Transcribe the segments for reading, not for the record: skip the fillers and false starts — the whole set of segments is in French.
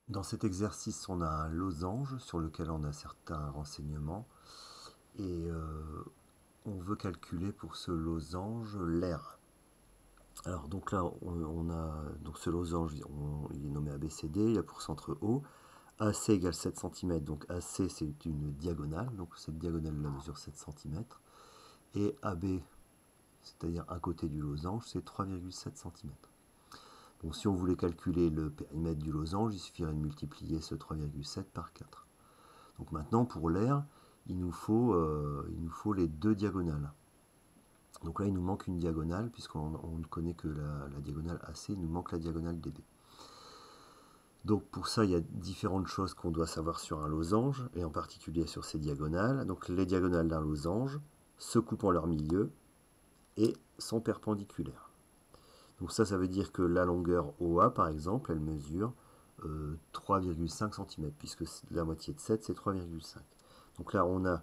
Dans cet exercice, on a un losange sur lequel on a certains renseignements et on veut calculer pour ce losange l'air. Alors donc là, on a donc ce losange, il est nommé ABCD, il a pour centre O. AC égale 7 cm, donc AC c'est une diagonale, donc cette diagonale-là mesure 7 cm. Et AB, c'est-à-dire un côté du losange, c'est 3,7 cm. Donc si on voulait calculer le périmètre du losange, il suffirait de multiplier ce 3,7 par 4. Donc maintenant, pour l'air, il nous faut les deux diagonales. Donc là, il nous manque une diagonale, puisqu'on ne connaît que la diagonale AC, il nous manque la diagonale DB. Donc pour ça, il y a différentes choses qu'on doit savoir sur un losange, et en particulier sur ces diagonales. Donc les diagonales d'un losange se coupent en leur milieu et sont perpendiculaires. Donc ça veut dire que la longueur OA, par exemple, elle mesure 3,5 cm, puisque la moitié de 7, c'est 3,5. Donc là, on a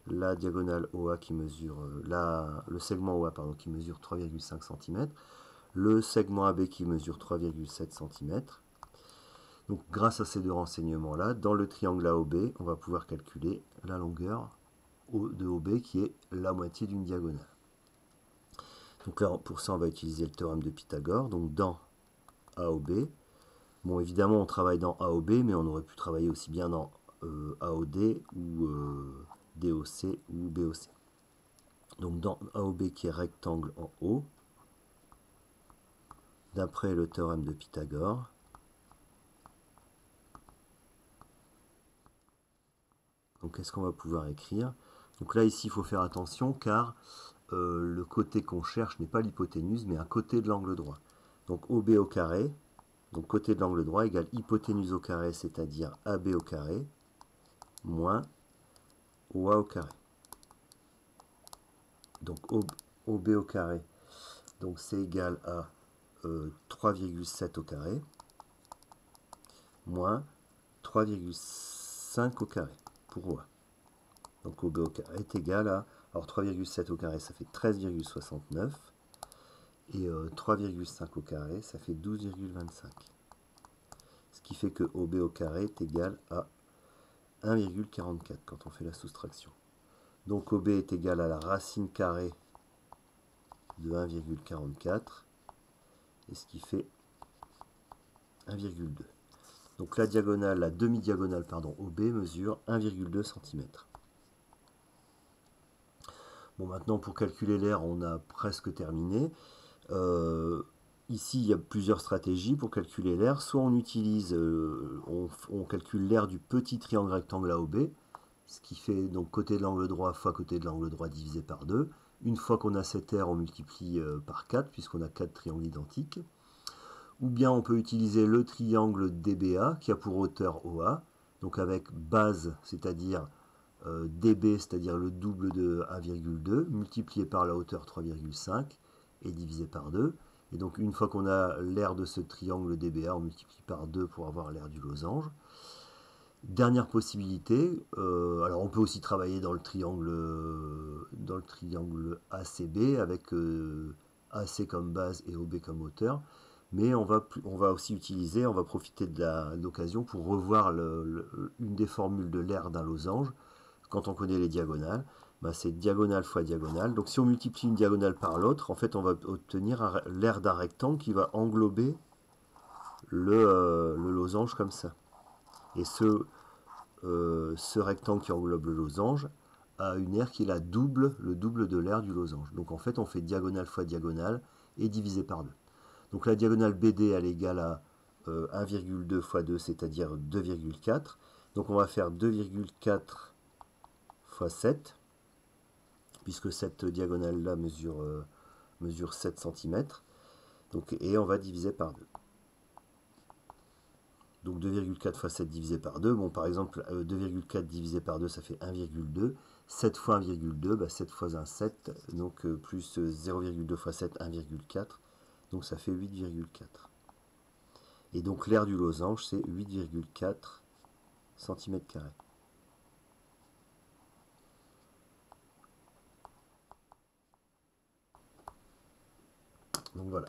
la diagonale OA qui mesure, le segment OA pardon, qui mesure 3,5 cm, le segment AB qui mesure 3,7 cm. Donc grâce à ces deux renseignements-là, dans le triangle AOB, on va pouvoir calculer la longueur de OB qui est la moitié d'une diagonale. Donc là, pour ça, on va utiliser le théorème de Pythagore. Donc dans AOB, bon, évidemment, on travaille dans AOB, mais on aurait pu travailler aussi bien dans AOD ou DOC ou BOC. Donc dans AOB qui est rectangle en haut, d'après le théorème de Pythagore, donc qu'est-ce qu'on va pouvoir écrire? Donc là, ici, il faut faire attention car le côté qu'on cherche n'est pas l'hypoténuse, mais un côté de l'angle droit. Donc OB au carré, donc côté de l'angle droit égale hypoténuse au carré, c'est-à-dire AB au carré, moins OA au carré. Donc OB au carré, donc c'est égal à 3,7 au carré, moins 3,5 au carré pour OA. Donc OB au carré est égal à, alors 3,7 au carré ça fait 13,69, et 3,5 au carré ça fait 12,25. Ce qui fait que OB au carré est égal à 1,44 quand on fait la soustraction. Donc OB est égal à la racine carrée de 1,44, et ce qui fait 1,2. Donc la diagonale, la demi-diagonale pardon, OB mesure 1,2 cm. Bon, maintenant pour calculer l'air, on a presque terminé. Ici, il y a plusieurs stratégies pour calculer l'air. Soit on utilise, on calcule l'air du petit triangle rectangle AOB, ce qui fait donc côté de l'angle droit fois côté de l'angle droit divisé par 2. Une fois qu'on a cet air, on multiplie par 4, puisqu'on a 4 triangles identiques. Ou bien on peut utiliser le triangle DBA, qui a pour hauteur OA, donc avec base, c'est-à-dire DB, c'est-à-dire le double de 1,2, multiplié par la hauteur 3,5, et divisé par 2. Et donc une fois qu'on a l'aire de ce triangle DBA, on multiplie par 2 pour avoir l'aire du losange. Dernière possibilité, alors on peut aussi travailler dans le triangle ACB avec AC comme base et OB comme hauteur, mais on va aussi utiliser, on va profiter de l'occasion pour revoir une des formules de l'aire d'un losange. Quand on connaît les diagonales, bah c'est diagonale fois diagonale. Donc si on multiplie une diagonale par l'autre, en fait on va obtenir l'aire d'un rectangle qui va englober le losange comme ça. Et ce rectangle qui englobe le losange a une aire qui est le double de l'aire du losange. Donc en fait on fait diagonale fois diagonale et divisé par 2. Donc la diagonale BD elle est égale à 1,2 fois 2, c'est-à-dire 2,4. Donc on va faire 2,4 fois 7, puisque cette diagonale là mesure 7 cm. Donc, et on va diviser par 2. Donc 2,4 fois 7 divisé par 2, bon par exemple 2,4 divisé par 2 ça fait 1,2, 7 fois 1,2, bah 7 fois 1 7, donc plus 0,2 fois 7 1,4, donc ça fait 8,4. Et donc l'aire du losange c'est 8,4 cm². Donc voilà.